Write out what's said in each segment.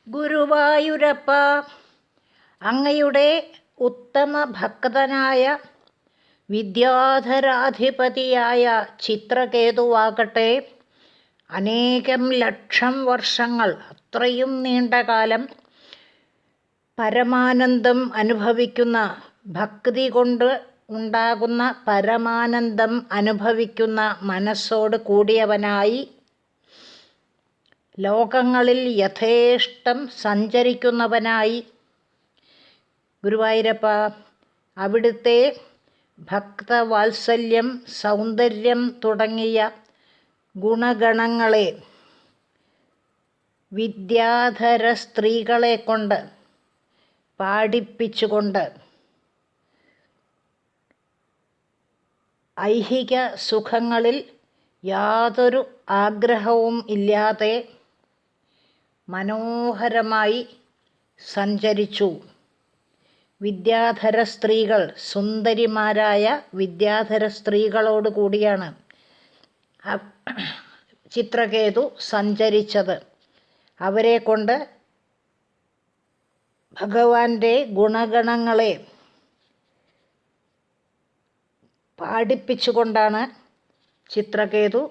ഗുരുവായൂരപ്പ, അങ്ങയുടെ ഉത്തമ ഭക്തനായ വിദ്യാധരാധിപതിയായ ചിത്രകേതുവാകട്ടെ അനേകം ലക്ഷം വർഷങ്ങൾ, അത്രയും നീണ്ടകാലം പരമാനന്ദം അനുഭവിക്കുന്ന, ഭക്തി കൊണ്ട് ഉണ്ടാകുന്ന പരമാനന്ദം അനുഭവിക്കുന്ന മനസ്സോട് കൂടിയവനായി ലോകങ്ങളിൽ യഥേഷ്ടം സഞ്ചരിക്കുന്നവനായി ഗുരുവായൂരപ്പ, അവിടുത്തെ ഭക്തവാത്സല്യം, സൗന്ദര്യം തുടങ്ങിയ ഗുണഗണങ്ങളെ വിദ്യാധര സ്ത്രീകളെ കൊണ്ട് പാടിപ്പിച്ചുകൊണ്ട് ഐഹിക സുഖങ്ങളിൽ യാതൊരു ആഗ്രഹവും ഇല്ലാതെ മനോഹരമായി സഞ്ചരിച്ചു. വിദ്യാധര സ്ത്രീകൾ, സുന്ദരിമാരായ വിദ്യാധര സ്ത്രീകളോട് കൂടിയാണ് ചിത്രകേതു സഞ്ചരിച്ചത്. അവരെ കൊണ്ട് ഭഗവാന്റെ ഗുണഗണങ്ങളെ പാടിപ്പിച്ചുകൊണ്ടാണ് ചിത്രകേതു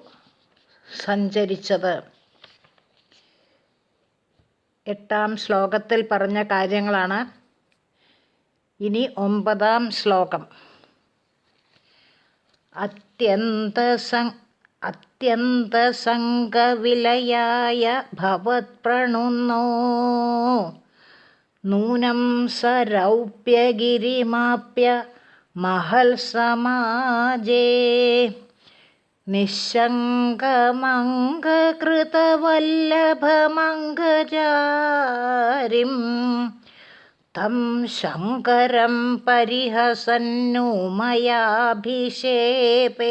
സഞ്ചരിച്ചത്. 8ാം ശ്ലോകത്തിൽ പറഞ്ഞ കാര്യങ്ങളാണ് ഇനി 9ാം ശ്ലോകം. അത്യന്തസംഗവിലയായ ഭവത്പ്രണുന്നോ നൂനം സരൗപ്യഗിരിമാപ്യ മഹൽ സമാജേ നിശങ്കമംഗകൃതവല്ലഭമംഗജാരിം തം ശങ്കരം പരിഹസന്നു മയാഭിഷേപേ.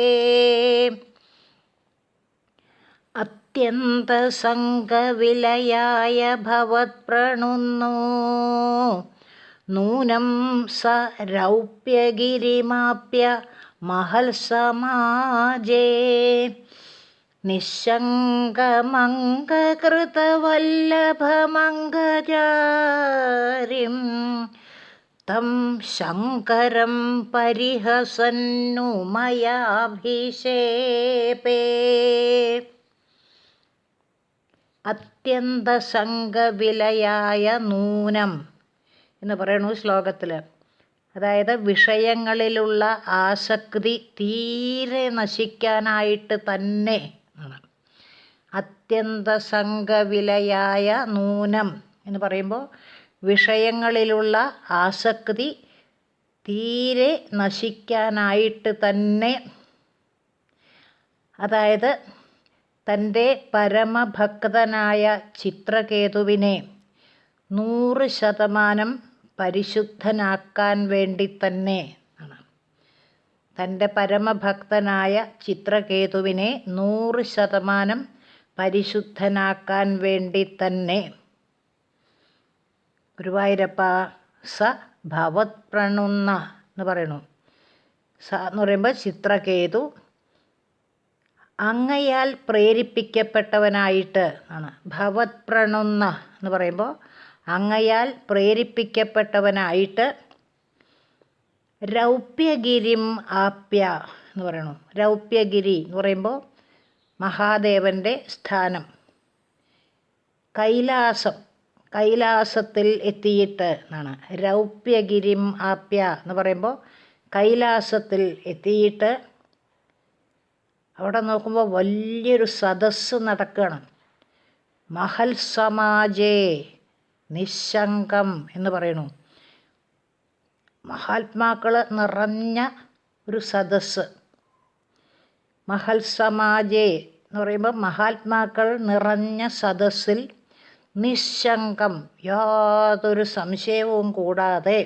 അത്യന്തസംഗവിലയായ ഭവത്പ്രണുന്നോ നൂനം സ രൗപ്യഗിരിമാപ്യ മഹൽ സമാജേ നിശങ്കമംഗകൃതവല്ലഭമംഗജാരിം തം ശങ്കരം പരിഹസന്നു മയാഭിഷേപേ. അത്യന്തസംഗവിലയായ നൂനം എന്ന് പറയുന്നു ശ്ലോകത്തിൽ. അതായത് വിഷയങ്ങളിലുള്ള ആസക്തി തീരെ നശിക്കാനായിട്ട് തന്നെ ആണ്. അത്യന്തസംഗവിലയായ നൂനം എന്ന് പറയുമ്പോൾ വിഷയങ്ങളിലുള്ള ആസക്തി തീരെ നശിക്കാനായിട്ട് തന്നെ, അതായത് തൻ്റെ പരമഭക്തനായ ചിത്രകേതുവിനെ 100% പരിശുദ്ധനാക്കാൻ വേണ്ടി തന്നെ ആണ്. തൻ്റെ പരമഭക്തനായ ചിത്രകേതുവിനെ 100% പരിശുദ്ധനാക്കാൻ വേണ്ടി തന്നെ ഗുരുവായൂരപ്പ സ ഭവത്പ്രണുന്ന എന്ന് പറയുന്നു. സ എന്ന് പറയുമ്പോൾ ചിത്രകേതു അങ്ങയാൽ പ്രേരിപ്പിക്കപ്പെട്ടവനായിട്ട് ആണ്. ഭവത്പ്രണുന്ന എന്ന് പറയുമ്പോൾ അങ്ങയാൽ പ്രേരിപ്പിക്കപ്പെട്ടവനായിട്ട് രൗപ്യഗിരിം ആപ്യ എന്ന് പറയുന്നു. രൗപ്യഗിരി എന്ന് പറയുമ്പോൾ മഹാദേവൻ്റെ സ്ഥാനം. കൈലാസത്തിൽ എത്തിയിട്ട് എന്നാണ്. രൗപ്യഗിരിം ആപ്യ എന്ന് പറയുമ്പോൾ കൈലാസത്തിൽ എത്തിയിട്ട് അവിടെ നോക്കുമ്പോൾ വലിയൊരു സദസ്സ് നടക്കുകയാണ്. മഹൽ സമാജേ നിശങ്കം എന്ന് പറയുന്നു. മഹാത്മാക്കൾ നിറഞ്ഞ ഒരു സദസ്സ്. മഹൽ സമാജേ എന്ന് പറയുമ്പോൾ മഹാത്മാക്കൾ നിറഞ്ഞ സദസ്സിൽ നിശങ്കം, യാതൊരു സംശയവും കൂടാതെ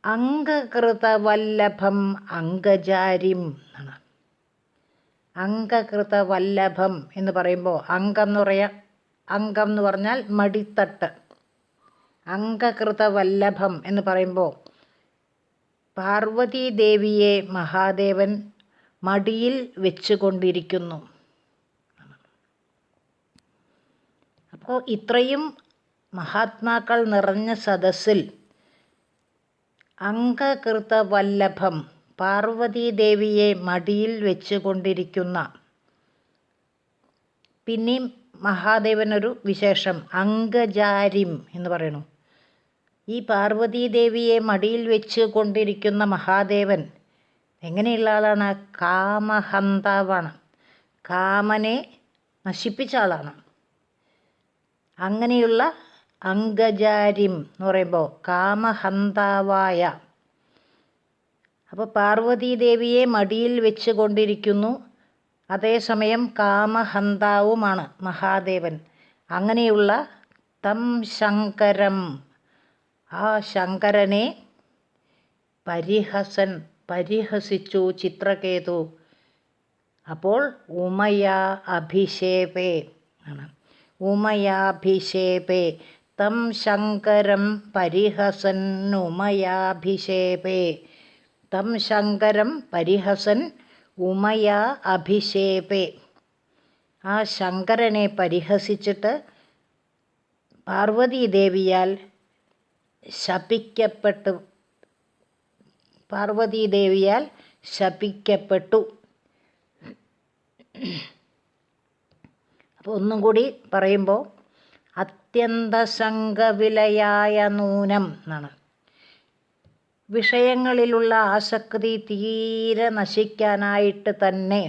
അംഗകൃതവല്ലഭം അംഗജാരിം എന്നാണ്. അംഗകൃതവല്ലഭം എന്ന് പറയുമ്പോൾ അംഗം എന്ന് പറഞ്ഞാൽ മടിത്തട്ട്. അംഗകൃതവല്ലഭം എന്ന് പറയുമ്പോൾ പാർവതീദേവിയെ മഹാദേവൻ മടിയിൽ വെച്ചുകൊണ്ടിരിക്കുന്നു. അപ്പോൾ ഇത്രയും മഹാത്മാക്കൾ നിറഞ്ഞ സദസ്സിൽ അംഗകൃത വല്ലഭം പാർവതീദേവിയെ മടിയിൽ വെച്ചുകൊണ്ടിരിക്കുന്ന, പിന്നെയും മഹാദേവനൊരു വിശേഷം അംഗജാരിം എന്ന് പറയണു. ഈ പാർവതീദേവിയെ മടിയിൽ വെച്ച് കൊണ്ടിരിക്കുന്ന മഹാദേവൻ എങ്ങനെയുള്ള ആളാണ്? കാമഹന്താവാണ്. കാമനെ നശിപ്പിച്ച ആളാണ്. അങ്ങനെയുള്ള അംഗജാരിം എന്ന് പറയുമ്പോൾ കാമഹന്താവായ. അപ്പോൾ പാർവതീദേവിയെ മടിയിൽ വെച്ച് കൊണ്ടിരിക്കുന്നു, അതേസമയം കാമഹന്താവുമാണ് മഹാദേവൻ. അങ്ങനെയുള്ള തം ശങ്കരം, ആ ശങ്കരനെ പരിഹസിച്ചു ചിത്രകേതു. അപ്പോൾ ഉമയാ അഭിഷേപേ ആണ്. ഉമയാഭിഷേപേ തം ശങ്കരം പരിഹസൻ ഉമയാഭിഷേപേ. തം ശങ്കരം പരിഹസൻ ഉമയാ അഭിഷേപേ. ആ ശങ്കരനെ പരിഹസിച്ചിട്ട് പാർവതീദേവിയാൽ ശപിക്കപ്പെട്ടു. അപ്പോൾ ഒന്നും കൂടി പറയുമ്പോൾ അത്യന്തസംഗവിലയായ നൂനം എന്നാണ്. വിഷയങ്ങളിലുള്ള ആസക്തി തീരെ നശിക്കാനായിട്ട് തന്നെ,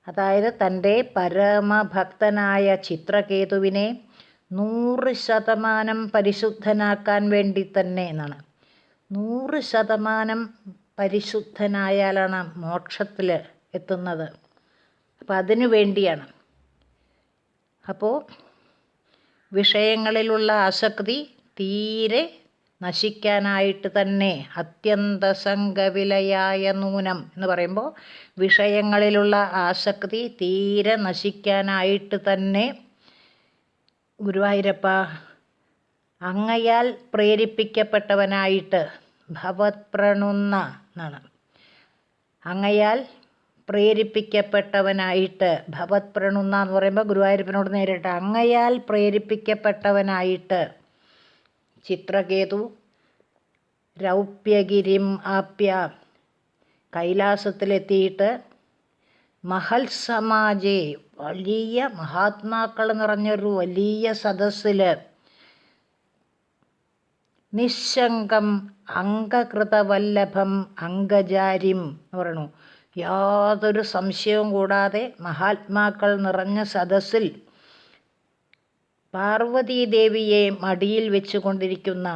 അതായത് തൻ്റെ പരമഭക്തനായ ചിത്രകേതുവിനെ 100% പരിശുദ്ധനാക്കാൻ വേണ്ടി തന്നെ എന്നാണ്. 100% പരിശുദ്ധനായാലാണ് മോക്ഷത്തിൽ എത്തുന്നത്. അപ്പം അതിനു വേണ്ടിയാണ്. അപ്പോൾ വിഷയങ്ങളിലുള്ള ആസക്തി തീരെ നശിക്കാനായിട്ട് തന്നെ അത്യന്തസംഗവിലയായ നൂനം എന്ന് പറയുമ്പോൾ വിഷയങ്ങളിലുള്ള ആസക്തി തീരെ നശിക്കാനായിട്ട് തന്നെ ഗുരുവായൂരപ്പ അങ്ങയാൽ പ്രേരിപ്പിക്കപ്പെട്ടവനായിട്ട് ഭവത്പ്രണുന്ന എന്നാണ്. അങ്ങയാൽ പ്രേരിപ്പിക്കപ്പെട്ടവനായിട്ട് ഭവത്പ്രണുന്ന എന്ന് പറയുമ്പോൾ ഗുരുവായൂരപ്പനോട് നേരിട്ട് അങ്ങയാൽ പ്രേരിപ്പിക്കപ്പെട്ടവനായിട്ട് ചിത്രകേതു രൗപ്യഗിരിം ആപ്യ കൈലാസത്തിലെത്തിയിട്ട് മഹൽ സമാജെ വലിയ മഹാത്മാക്കൾ നിറഞ്ഞൊരു വലിയ സദസ്സിൽ നിശങ്കം അംഗകൃതവല്ലഭം അംഗജാരിം എന്ന് പറയണു. യാതൊരു സംശയവും കൂടാതെ മഹാത്മാക്കൾ നിറഞ്ഞ സദസ്സിൽ പാർവതീദേവിയെ മടിയിൽ വെച്ചുകൊണ്ടിരിക്കുന്ന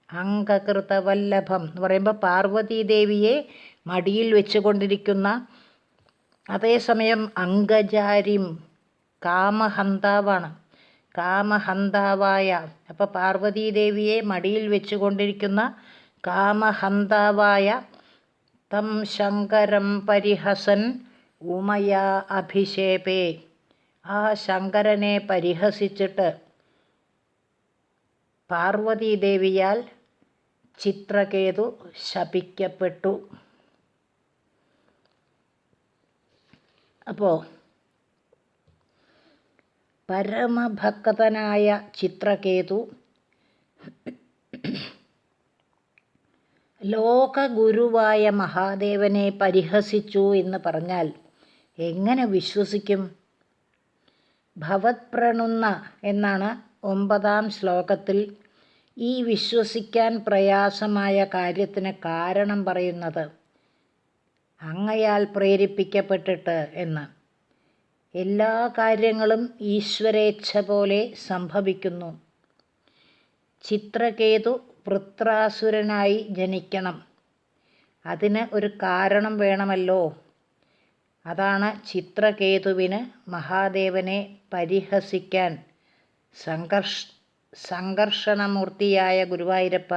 അംഗകൃതവല്ലഭം എന്ന് പറയുമ്പോൾ പാർവതീദേവിയെ മടിയിൽ വെച്ചുകൊണ്ടിരിക്കുന്ന, അതേസമയം അംഗജാരിം കാമഹന്താവാണ്. കാമഹന്താവായ, അപ്പോൾ പാർവതീദേവിയെ മടിയിൽ വെച്ചുകൊണ്ടിരിക്കുന്ന കാമഹന്താവായ തം ശങ്കരം പരിഹസൻ ഉമയാ അഭിഷേപേ. ആ ശങ്കരനെ പരിഹസിച്ചിട്ട് പാർവതീദേവിയാൽ ചിത്രകേതു ശപിക്കപ്പെട്ടു. അപ്പോൾ പരമഭക്തനായ ചിത്രകേതു ലോകഗുരുവായ മഹാദേവനെ പരിഹസിച്ചു എന്ന് പറഞ്ഞാൽ എങ്ങനെ വിശ്വസിക്കും? ഭവത്പ്രണുന്ന എന്നാണ് 9-ാം ശ്ലോകത്തിൽ ഈ വിശ്വസിക്കാൻ പ്രയാസമായ കാര്യത്തിന് കാരണം പറയുന്നത്. അങ്ങയാൽ പ്രേരിപ്പിക്കപ്പെട്ടിട്ട് എന്ന്. എല്ലാ കാര്യങ്ങളും ഈശ്വരേച്ഛ പോലെ സംഭവിക്കുന്നു. ചിത്രകേതു വൃത്രാസുരനായി ജനിക്കണം. അതിന് ഒരു കാരണം വേണമല്ലോ. അതാണ് ചിത്രകേതുവിന് മഹാദേവനെ പരിഹസിക്കാൻ സംഘർഷണമൂർത്തിയായ ഗുരുവായൂരപ്പ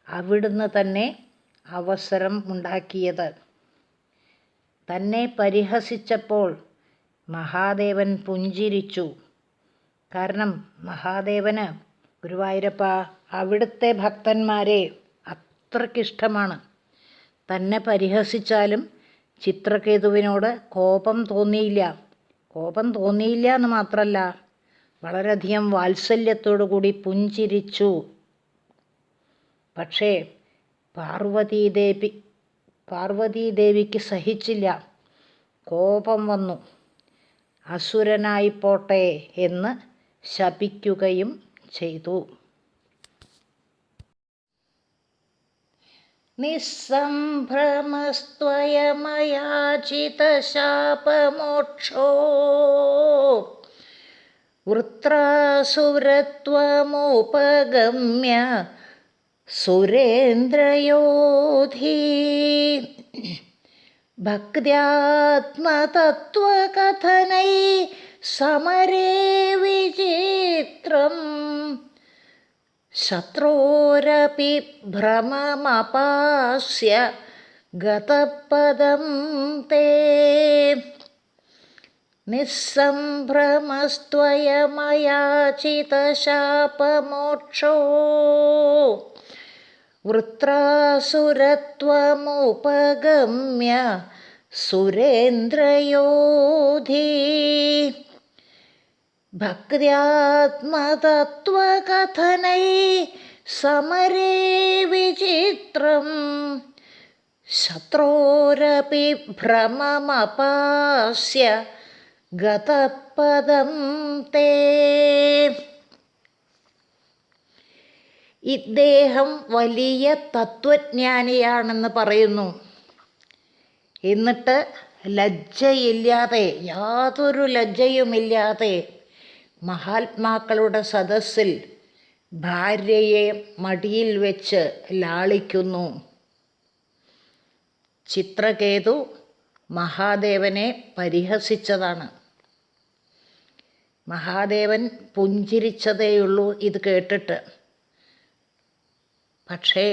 അവിടുന്ന് തന്നെ അവസരം ഉണ്ടാക്കിയത്. തന്നെ പരിഹസിച്ചപ്പോൾ മഹാദേവൻ പുഞ്ചിരിച്ചു. കാരണം മഹാദേവന് ഗുരുവായൂരപ്പ അവിടുത്തെ ഭക്തന്മാരെ അത്രയ്ക്കിഷ്ടമാണ്. തന്നെ പരിഹസിച്ചാലും ചിത്രകേതുവിനോട് കോപം തോന്നിയില്ല എന്ന് മാത്രമല്ല, വളരെയധികം വാത്സല്യത്തോടു കൂടി പുഞ്ചിരിച്ചു. പക്ഷേ പാർവതീദേവിക്ക് സഹിച്ചില്ല. കോപം വന്നു. അസുരനായിപ്പോട്ടെ എന്ന് ശപിക്കുകയും ചെയ്തു. നിസ്സംഭ്രമസ്ത്വയമയാചിതശാപമോക്ഷോ വൃത്രാസുരത്വമുപഗമ്യ സുരേന്ദ്രയോധി ഭക്ത്യാത്മതത്വകഥനൈ സമരേ വിചിത്രം ശത്രോരപി ഭ്രമമപാസ്യ ഗതപദം തേ നിസ്സംഭ്രമസ്ത്വയമയാചിതശാപമോക്ഷോ വൃത്രാസുരത്വമുപഗമ്യ സുരേന്ദ്രയോധി ഭക്ത്യാത്മതത്വകഥനൈ സമരേ വിചിത്രം ശത്രോരപി ഭ്രമമപാസ്യ ഗതപദം തേ. ഇദ്ദേഹം വലിയ തത്വജ്ഞാനിയാണെന്ന് പറയുന്നു. എന്നിട്ട് ലജ്ജയില്ലാതെ, യാതൊരു ലജ്ജയുമില്ലാതെ മഹാത്മാക്കളുടെ സദസ്സിൽ ഭാര്യയെ മടിയിൽ വെച്ച് ലാളിക്കുന്നു. ചിത്രകേതു മഹാദേവനെ പരിഹസിച്ചതാണ്. മഹാദേവൻ പുഞ്ചിരിച്ചതേയുള്ളൂ ഇത് കേട്ടിട്ട്. പക്ഷേ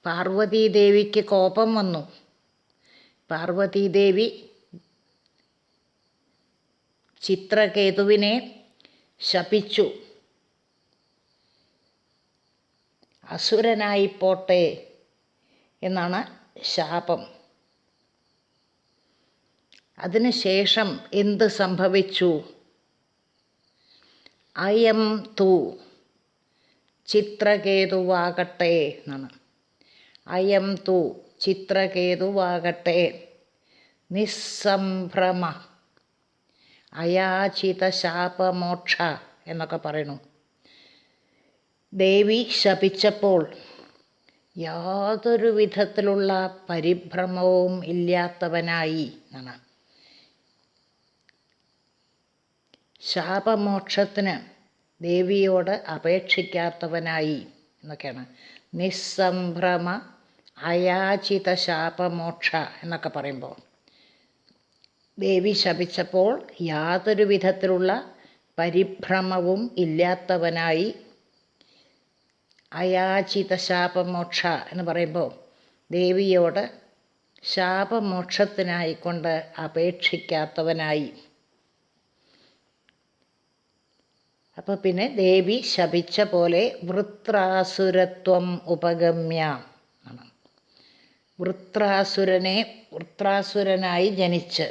പാർവതീദേവിക്ക് കോപം വന്നു. പാർവതീദേവി ചിത്രകേതുവിനെ ശപിച്ചു. അസുരനായിപ്പോട്ടെ എന്നാണ് ശാപം. അതിനുശേഷം എന്ത് സംഭവിച്ചു? അയം തു ചിത്രകേതുവാകട്ടെ എന്നാണ്. അയം തു ചിത്രകേതുവാകട്ടെ നിസ്സംഭ്രമ അയാചിത ശാപമോക്ഷ എന്നൊക്കെ പറയുന്നു. ദേവി ശപിച്ചപ്പോൾ യാതൊരു വിധത്തിലുള്ള പരിഭ്രമവും ഇല്ലാത്തവനായി എന്നാണ്. ശാപമോക്ഷത്തിന് ദേവിയോട് അപേക്ഷിക്കാത്തവനായി എന്നൊക്കെയാണ്. നിസ്സംഭ്രമ അയാചിത ശാപമോക്ഷ എന്നൊക്കെ പറയുമ്പോൾ ദേവി ശപിച്ചപ്പോൾ യാതൊരു വിധത്തിലുള്ള പരിഭ്രമവും ഇല്ലാത്തവനായി. അയാചിത ശാപമോക്ഷ എന്ന് പറയുമ്പോൾ ദേവിയോട് ശാപമോക്ഷത്തിനായിക്കൊണ്ട് അപേക്ഷിക്കാത്തവനായി. അപ്പോൾ പിന്നെ ദേവി ശപിച്ച പോലെ വൃത്രാസുരത്വം ഉപഗമ്യ ആണ്. വൃത്രാസുരനായി ജനിച്ച്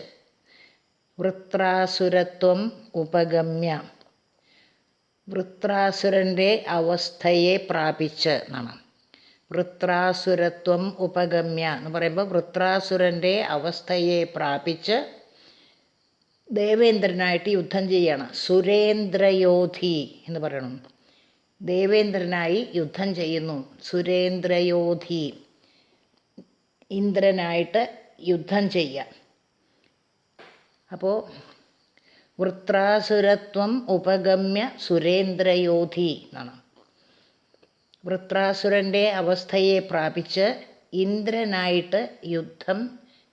വൃത്രാസുരത്വം ഉപഗമ്യ, വൃത്രാസുരൻ്റെ അവസ്ഥയെ പ്രാപിച്ച് എന്നാണ്. വൃത്രാസുരത്വം ഉപഗമ്യ എന്ന് പറയുമ്പോൾ വൃത്രാസുരൻ്റെ അവസ്ഥയെ പ്രാപിച്ച് ദേവേന്ദ്രനായിട്ട് യുദ്ധം ചെയ്യണം. സുരേന്ദ്രയോധി എന്ന് പറയണം. ദേവേന്ദ്രനായി യുദ്ധം ചെയ്യുന്നു. സുരേന്ദ്രയോധി, ഇന്ദ്രനായിട്ട് യുദ്ധം ചെയ്യുക. അപ്പോൾ വൃത്രാസുരത്വം ഉപഗമ്യ സുരേന്ദ്രയോധി എന്നാണ്. വൃത്രാസുരൻ്റെ അവസ്ഥയെ പ്രാപിച്ച് ഇന്ദ്രനായിട്ട് യുദ്ധം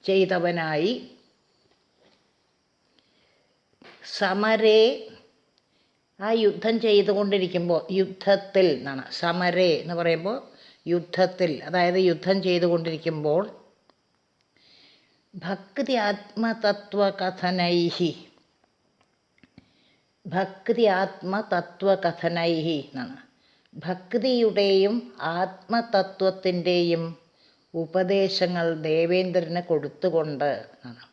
ചെയ്തവനായി. സമരേ, ആ യുദ്ധം ചെയ്തുകൊണ്ടിരിക്കുമ്പോൾ, യുദ്ധത്തിൽ എന്നാണ്. സമരേ എന്ന് പറയുമ്പോൾ യുദ്ധത്തിൽ, അതായത് യുദ്ധം ചെയ്തുകൊണ്ടിരിക്കുമ്പോൾ ഭക്തി ആത്മതത്വകഥനൈഹി, ഭക്തി ആത്മതത്വകഥനൈഹി എന്നാണ്. ഭക്തിയുടെയും ആത്മതത്വത്തിൻ്റെയും ഉപദേശങ്ങൾ ദേവേന്ദ്രന് കൊടുത്തുകൊണ്ട് എന്നാണ്.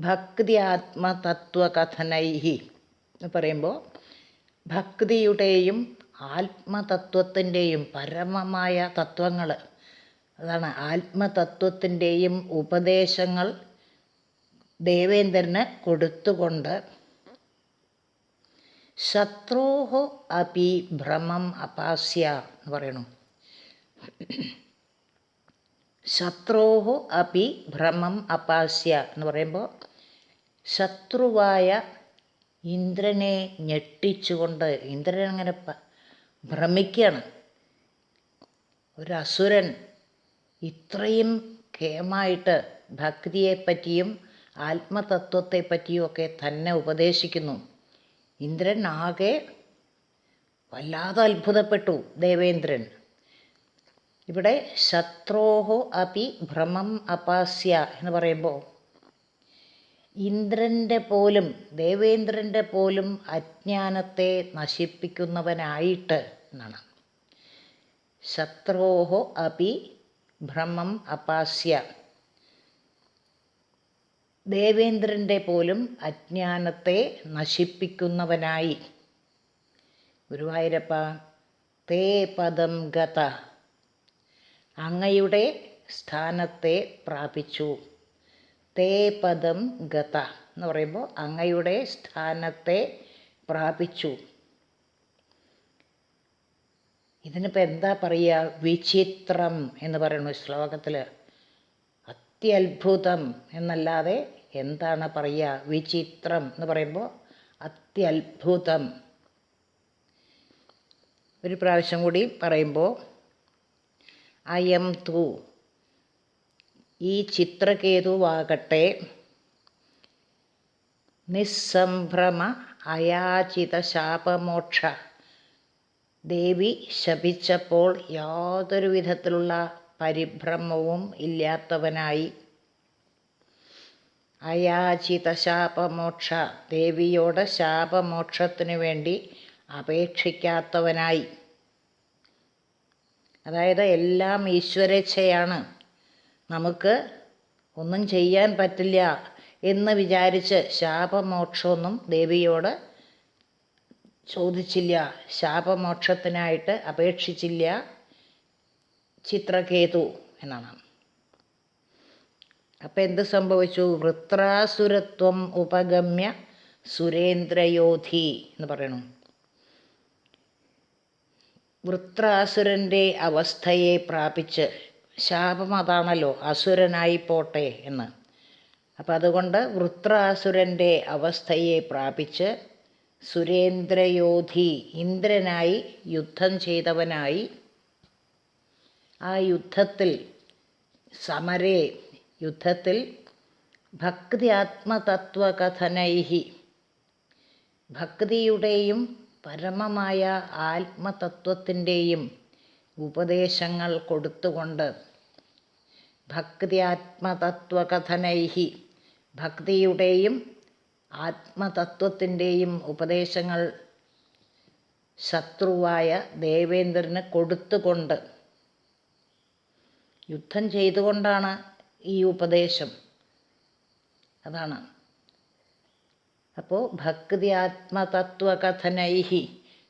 ഭക്തി ആത്മതത്വകഥനൈഹി എന്ന് പറയുമ്പോൾ ഭക്തിയുടെയും ആത്മതത്വത്തിൻ്റെയും പരമമായ തത്വങ്ങൾ, അതാണ് ആത്മതത്വത്തിൻ്റെയും ഉപദേശങ്ങൾ ദേവേന്ദ്രന് കൊടുത്തുകൊണ്ട് ശത്രോഹോ അപി ഭ്രമം അപാസ്യ എന്ന് പറയണു. ശത്രോഹോ അപി ഭ്രമം അപാസ്യ എന്ന് പറയുമ്പോൾ ശത്രുവായ ഇന്ദ്രനെ ഞെട്ടിച്ചുകൊണ്ട് ഇന്ദ്രൻ അങ്ങനെ ഭ്രമിക്കുകയാണ്. ഒരു അസുരൻ ഇത്രയും കേമായിട്ട് ഭക്തിയെപ്പറ്റിയും ആത്മതത്വത്തെപ്പറ്റിയും ഒക്കെ തന്നെ ഉപദേശിക്കുന്നു. ഇന്ദ്രൻ ആകെ വല്ലാതെ അത്ഭുതപ്പെട്ടു ദേവേന്ദ്രൻ. ഇവിടെ ശത്രോഹോ അപി ഭ്രമം അപാസ്യ എന്ന് പറയുമ്പോൾ ഇന്ദ്രൻ്റെ പോലും ദേവേന്ദ്രൻ്റെ പോലും അജ്ഞാനത്തെ നശിപ്പിക്കുന്നവനായിട്ട് എന്നാണ്. ശത്രോഹോ അപി ഭ്രമം അപാസ്യ, ദേവേന്ദ്രൻ്റെ പോലും അജ്ഞാനത്തെ നശിപ്പിക്കുന്നവനായി. ഗുരുവായൂരപ്പ തേ പദം ഗത, അങ്ങയുടെ സ്ഥാനത്തെ പ്രാപിച്ചു. തേ പദം ഗത എന്ന് പറയുമ്പോൾ അങ്ങയുടെ സ്ഥാനത്തെ പ്രാപിച്ചു. ഇതിനിപ്പോൾ എന്താ പറയുക? വിചിത്രം എന്ന് പറയുന്നു ശ്ലോകത്തിൽ. അത്യത്ഭുതം എന്നല്ലാതെ എന്താണ് പറയുക? വിചിത്രം എന്ന് പറയുമ്പോൾ അത്യത്ഭുതം. ഒരു പ്രാവശ്യം കൂടി പറയുമ്പോൾ അയം തു, ഈ ചിത്രകേതുവാകട്ടെ നിസ്സംഭ്രമ അയാചിത ശാപമോക്ഷ, ദേവി ശപിച്ചപ്പോൾ യാതൊരു വിധത്തിലുള്ള പരിഭ്രമവും ഇല്ലാത്തവനായി. അയാചിത ശാപമോക്ഷ, ദേവിയോട് ശാപമോക്ഷത്തിനു വേണ്ടി അപേക്ഷിക്കാത്തവനായി. അതായത് എല്ലാം ഈശ്വരേച്ഛയാണ്, നമുക്ക് ഒന്നും ചെയ്യാൻ പറ്റില്ല എന്ന് വിചാരിച്ച് ശാപമോക്ഷമൊന്നും ദേവിയോട് ചോദിച്ചില്ല, ശാപമോക്ഷത്തിനായിട്ട് അപേക്ഷിച്ചില്ല ചിത്രകേതു എന്നാണ്. അപ്പം എന്ത് സംഭവിച്ചു? വൃത്രാസുരത്വം ഉപഗമ്യ സുരേന്ദ്രയോധി എന്ന് പറയണു. വൃത്രാസുരൻ്റെ അവസ്ഥയെ പ്രാപിച്ച്, ശാപം അതാണല്ലോ അസുരനായി പോട്ടെ എന്ന്. അപ്പം അതുകൊണ്ട് വൃത്രാസുരൻ്റെ അവസ്ഥയെ പ്രാപിച്ച് സുരേന്ദ്രയോധി, ഇന്ദ്രനായി യുദ്ധം ചെയ്തവനായി. ആ യുദ്ധത്തിൽ സമരേ, യുദ്ധത്തിൽ ഭക്തി ആത്മതത്വകഥനൈഹി, ഭക്തിയുടെയും പരമമായ ആത്മതത്വത്തിൻ്റെയും ഉപദേശങ്ങൾ കൊടുത്തുകൊണ്ട്, ഭക്തി ആത്മതത്വകഥനൈഹി, ഭക്തിയുടെയും ആത്മതത്വത്തിൻ്റെയും ഉപദേശങ്ങൾ ശത്രുവായ ദേവേന്ദ്രന് കൊടുത്തുകൊണ്ട്, യുദ്ധം ചെയ്തുകൊണ്ടാണ് ഈ ഉപദേശം. അതാണ്. അപ്പോൾ ഭക്തി ആത്മതത്വകഥനൈഹി,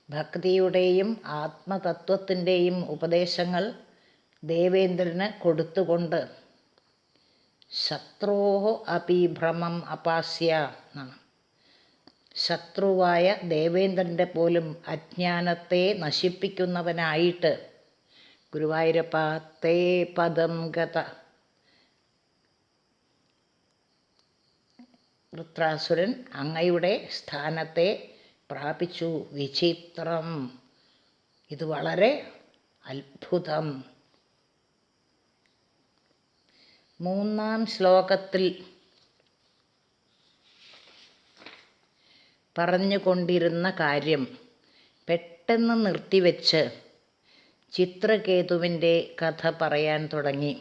ഭക്തിയുടെയും ആത്മതത്വത്തിൻ്റെയും ഉപദേശങ്ങൾ ദേവേന്ദ്രന് കൊടുത്തുകൊണ്ട് ശത്രോഹോ അപി ഭ്രമം അപാസ്യ എന്നാണ്. ശത്രുവായ ദേവേന്ദ്രൻ്റെ പോലും അജ്ഞാനത്തെ നശിപ്പിക്കുന്നവനായിട്ട്. ഗുരുവായൂരപ്പ തേ പദം ഗത, വൃത്രാസുരൻ അങ്ങയുടെ സ്ഥാനത്തെ പ്രാപിച്ചു. വിചിത്രം, ഇത് വളരെ അത്ഭുതം. മൂന്നാം ശ്ലോകത്തിൽ പറഞ്ഞുകൊണ്ടിരുന്ന കാര്യം പെട്ടെന്ന് നിർത്തിവെച്ച് ചിത്രകേതുവിൻ്റെ കഥ പറയാൻ തുടങ്ങി.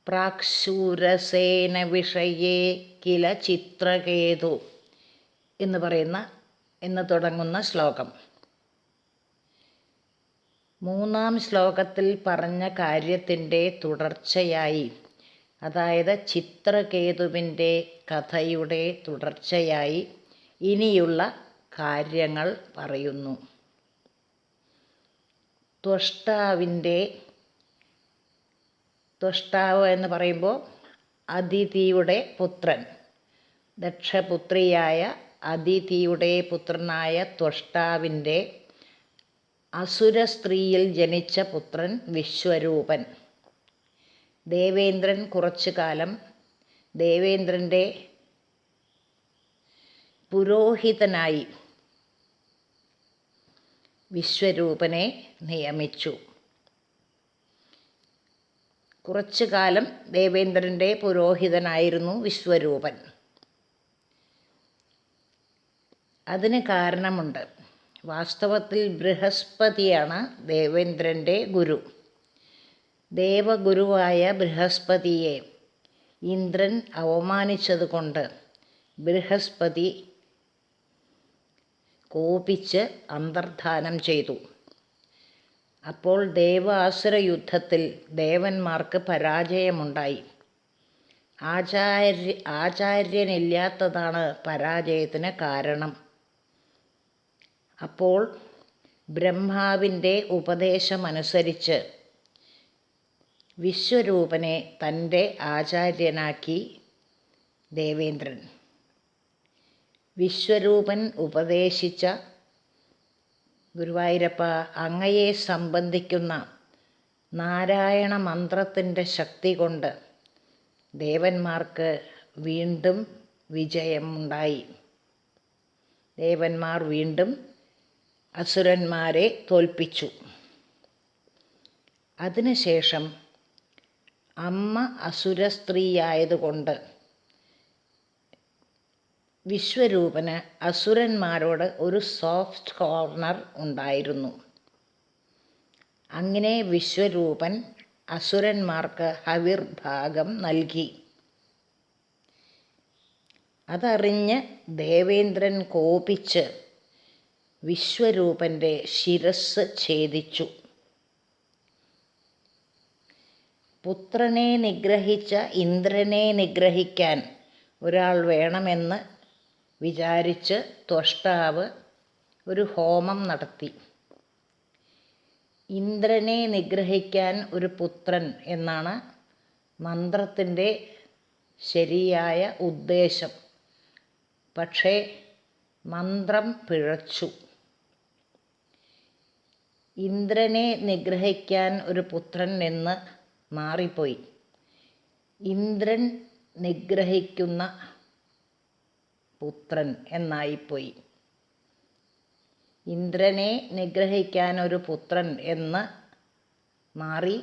പ്രാക്ശൂരസേന വിഷയേ കില ചിത്രകേതു എന്ന് തുടങ്ങുന്ന ശ്ലോകം. മൂന്നാം ശ്ലോകത്തിൽ പറഞ്ഞ കാര്യത്തിൻ്റെ തുടർച്ചയായി അതായത് ചിത്രകേതുവിൻ്റെ കഥയുടെ തുടർച്ചയായി ഇനിയുള്ള കാര്യങ്ങൾ പറയുന്നു. ത്വഷ്ടാവ് എന്ന് പറയുമ്പോൾ അദിതിയുടെ പുത്രൻ, ദക്ഷപുത്രിയായ അദിതിയുടെ പുത്രനായ ത്വഷ്ടാവിൻ്റെ അസുര സ്ത്രീയിൽ ജനിച്ച പുത്രൻ വിശ്വരൂപൻ. ദേവേന്ദ്രൻ കുറച്ചു കാലം ദേവേന്ദ്രൻ്റെ പുരോഹിതനായി വിശ്വരൂപനെ നിയമിച്ചു. കുറച്ചു കാലം ദേവേന്ദ്രൻ്റെ പുരോഹിതനായിരുന്നു വിശ്വരൂപൻ. അതിന് കാരണമുണ്ട്. വാസ്തവത്തിൽ ബൃഹസ്പതിയാണ് ദേവേന്ദ്രൻ്റെ ഗുരു. ദേവഗുരുവായ ബൃഹസ്പതിയെ ഇന്ദ്രൻ അവമാനിച്ചതുകൊണ്ട് ബൃഹസ്പതി കോപിച്ച് അന്തർധാനം ചെയ്തു. അപ്പോൾ ദേവാസുര യുദ്ധത്തിൽ ദേവന്മാർക്ക് പരാജയമുണ്ടായി. ആചാര്യനില്ലാത്തതാണ് പരാജയത്തിന് കാരണം. അപ്പോൾ ബ്രഹ്മാവിൻ്റെ ഉപദേശമനുസരിച്ച് വിശ്വരൂപനെ തൻ്റെ ആചാര്യനാക്കി ദേവേന്ദ്രൻ. വിശ്വരൂപൻ ഉപദേശിച്ച ഗുരുവായൂരപ്പ, അങ്ങയെ സംബന്ധിക്കുന്ന നാരായണ മന്ത്രത്തിൻ്റെ ശക്തി കൊണ്ട് ദേവന്മാർക്ക് വീണ്ടും വിജയമുണ്ടായി. ദേവന്മാർ വീണ്ടും അസുരന്മാരെ തോൽപ്പിച്ചു. അതിനുശേഷം അമ്മ അസുര സ്ത്രീയായതുകൊണ്ട് വിശ്വരൂപന് അസുരന്മാരോട് ഒരു സോഫ്റ്റ് കോർണർ ഉണ്ടായിരുന്നു. അങ്ങനെ വിശ്വരൂപൻ അസുരന്മാർക്ക് ഹവിർഭാഗം നൽകി. അതറിഞ്ഞ് ദേവേന്ദ്രൻ കോപിച്ച് വിശ്വരൂപൻ്റെ ശിരസ്സ് ഛേദിച്ചു. പുത്രനെ നിഗ്രഹിച്ച ഇന്ദ്രനെ നിഗ്രഹിക്കാൻ ഒരാൾ വേണമെന്ന് വിചാരിച്ച് ത്വഷ്ടാവ് ഒരു ഹോമം നടത്തി. ഇന്ദ്രനെ നിഗ്രഹിക്കാൻ ഒരു പുത്രൻ എന്നാണ് മന്ത്രത്തിൻ്റെ ശരിയായ ഉദ്ദേശം. പക്ഷേ മന്ത്രം പിഴച്ചു. ഇന്ദ്രനെ നിഗ്രഹിക്കാൻ ഒരു പുത്രൻ എന്ന് മാറിപ്പോയി. ഇന്ദ്രൻ നിഗ്രഹിക്കുന്ന പുത്രൻ എന്നായിപ്പോയി. ഇന്ദ്രനെ നിഗ്രഹിക്കാൻ ഒരു പുത്രൻ എന്ന് മാറി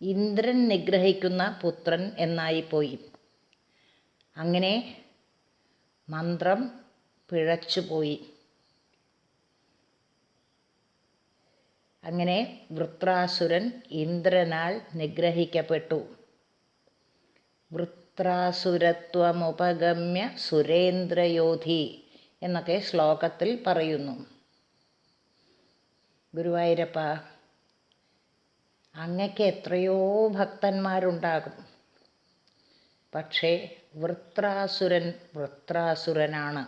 ഇന്ദ്രൻ നിഗ്രഹിക്കുന്ന പുത്രൻ എന്നായിപ്പോയി. അങ്ങനെ മന്ത്രം പിഴച്ചുപോയി. അങ്ങനെ വൃത്രാസുരൻ ഇന്ദ്രനാൽ നിഗ്രഹിക്കപ്പെട്ടു. വൃത്രാസുരത്വമുപഗമ്യ സുരേന്ദ്രയോധി എന്നൊക്കെ ശ്ലോകത്തിൽ പറയുന്നു. ഗുരുവായൂരപ്പ, അങ്ങയ്ക്ക് എത്രയോ ഭക്തന്മാരുണ്ടാകും. പക്ഷേ വൃത്രാസുരനാണ്.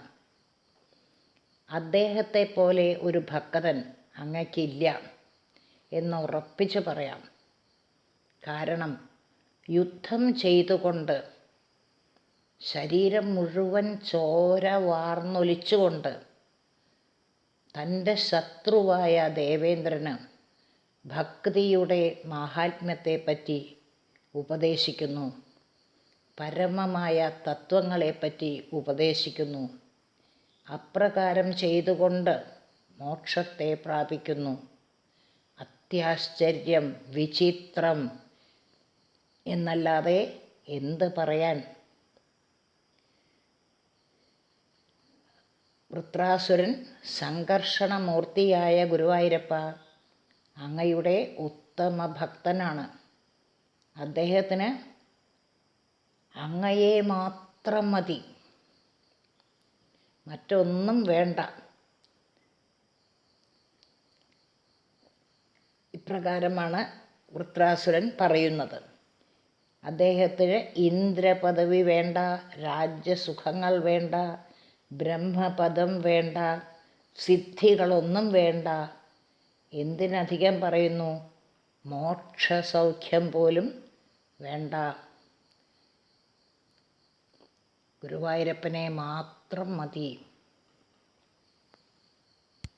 അദ്ദേഹത്തെ പോലെ ഒരു ഭക്തൻ അങ്ങയ്ക്കില്ല എന്ന് ഉറപ്പിച്ച് പറയാം. കാരണം യുദ്ധം ചെയ്തുകൊണ്ട് ശരീരം മുഴുവൻ ചോര വാർന്നൊലിച്ചുകൊണ്ട് തൻ്റെ ശത്രുവായ ദേവേന്ദ്രന് ഭക്തിയുടെ മാഹാത്മ്യത്തെപ്പറ്റി ഉപദേശിക്കുന്നു. പരമമായ തത്വങ്ങളെപ്പറ്റി ഉപദേശിക്കുന്നു. അപ്രകാരം ചെയ്തുകൊണ്ട് മോക്ഷത്തെ പ്രാപിക്കുന്നു. അത്യാശ്ചര്യം, വിചിത്രം എന്നല്ലാതെ എന്ത് പറയാൻ? വൃത്രാസുരൻ സംഘർഷണമൂർത്തിയായ ഗുരുവായൂരപ്പ അങ്ങയുടെ ഉത്തമ ഭക്തനാണ്. അദ്ദേഹത്തിന് അങ്ങയെ മാത്രം മതി, മറ്റൊന്നും വേണ്ട. ഇപ്രകാരമാണ് വൃത്രാസുരൻ പറയുന്നത്. അദ്ദേഹത്തിന് ഇന്ദ്രപദവി വേണ്ട, രാജ്യസുഖങ്ങൾ വേണ്ട, ബ്രഹ്മപദം വേണ്ട, സിദ്ധികളൊന്നും വേണ്ട. എന്തിനധികം പറയുന്നു, മോക്ഷസൗഖ്യം പോലും വേണ്ട. ഗുരുവായൂരപ്പനെ മാത്രം മതി.